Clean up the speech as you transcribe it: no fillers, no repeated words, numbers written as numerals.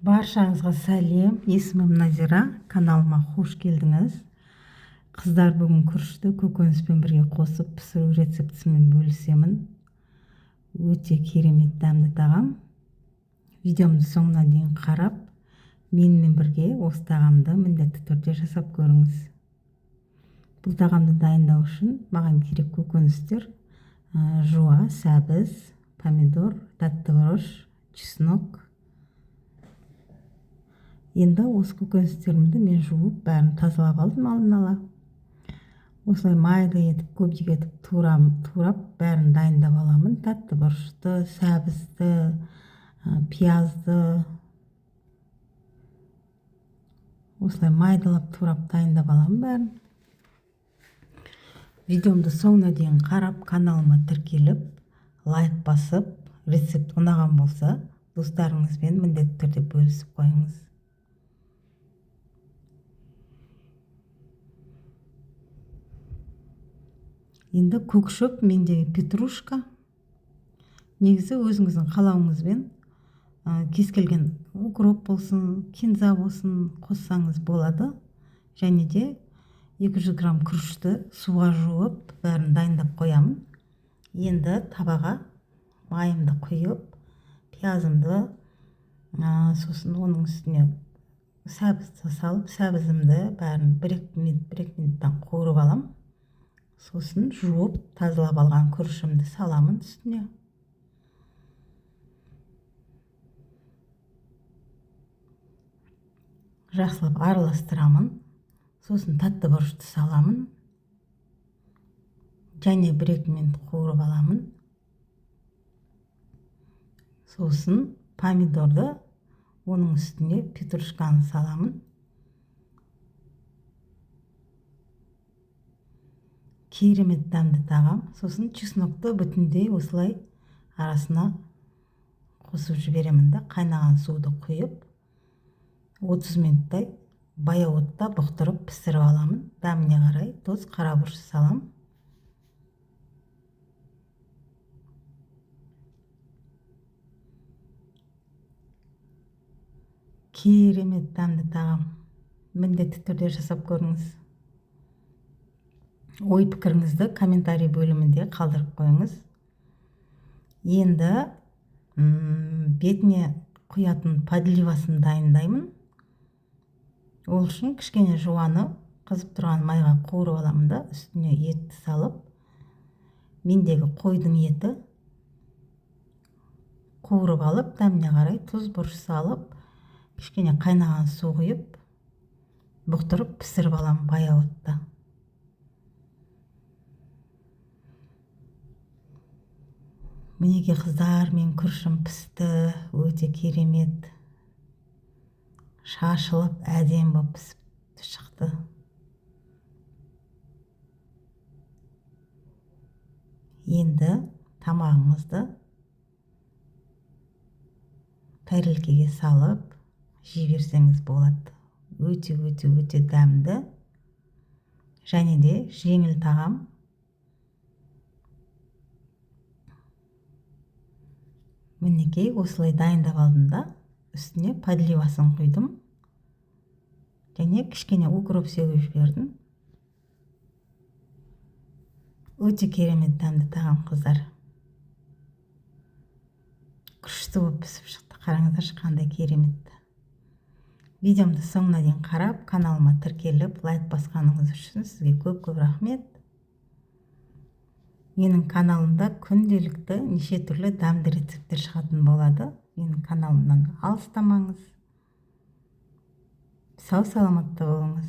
Баршаңызға сәлем, есімім Назира, каналыма қош келдіңіз. Қыздар, бүгін күрішті көкөніспен бірге қосып пісіру рецептісімен бөлісемін. Өте керемет дәмді тағам. Видеомды соңына дейін қарап, менімен бірге осы тағамды міндетті түрде жасап көріңіз. Бұл тағамды дайындау үшін маған керек көкөністер: жуа, сәбіз, помидор, тәтті бұрыш, чеснок. Енді осы көкөністерімді мен жуып, бәрін тазалап алдым алдын ала. Осылай майды етіп, көбдік етіп турап, бәрін дайындап аламын. Тәтті бұрышты, сәбізді, пиязды. Осылай майдалап, турап дайындап аламын бәрін. Видеомды соңына дейін қарап, каналыма тіркеліп, лайк басып, рецепт ұнаған болса, достарыңызбен міндетті түрде бөлісіп қойыңыз. Енді көкшөп, мендегі петрушка. Негізі өзіңіздің қалауыңызбен кез келген укроп болсын, кинза болсын қоссаңыз болады. Және де 200 грамм күрішті суға жуып, бәрін дайындап қоямын. Енді табаға майымды құйып, пиязымды, сосын оның үстіне сәбізді салып, сәбізімді бәрін 1-2 минуттан қуырып аламын. Сосын жуып, тазалап алған күрішімді саламын үстіне. Жақсылап араластырамын. Сосын тәтті бұрышты саламын. Және 1-2 минут қуырып аламын. Сосын помидорды, оның үстіне петрушканы саламын. Керемет дәмді тағам. Сосын чеснокты бүтіндей осылай арасына қосып жіберемін де, қайнаған суды құйып, 30 минуттай баяу отта бұқтырып пісіріп аламын. Дәміне қарай тұз, қара бұрыш салам. Керемет дәмді тағам. Міндетті түрде жасап көріңіз. Ой пікіріңізді комментарий бөлімінде қалдырып қойыңыз. Енді бетіне құятын подливасын дайындаймын. Ол үшін кішкене жуаны қызып тұрған майға қуырып аламын да, үстіне етті салып, мендегі қойдың еті қуырып алып, дәміне қарай тұз, бұрыш салып, кішкене қайнаған су құйып, бұқтырып пісіріп аламын баяу отта. Мінеке қыздар, мен күрішім пісті, өте керемет. Шашылып, әдем болып пісіп шықты. Енді тамағыңызды тәрелкеге салып, жей берсеңіз болады. Өте дәмді. Және де жеңіл тағам. Мінекей осылай дайындап алдым да, үстіне подливасын құйдым. Және кішкене укроп сеуіп жібердім. Өте керемет дәмді тағам қыздар. Күшті болып пісіп шықты. Қараңыздаршы, қандай керемет. Видеомды соңына дейін қарап, каналыма тіркеліп, лайк басқаныңыз үшін сізге көп рахмет. Менің каналымда күнделікті неше түрлі дәмді рецепттер шығатын болады. Менің каналымнан алыстамаңыз. Сау саламатта болыңыз.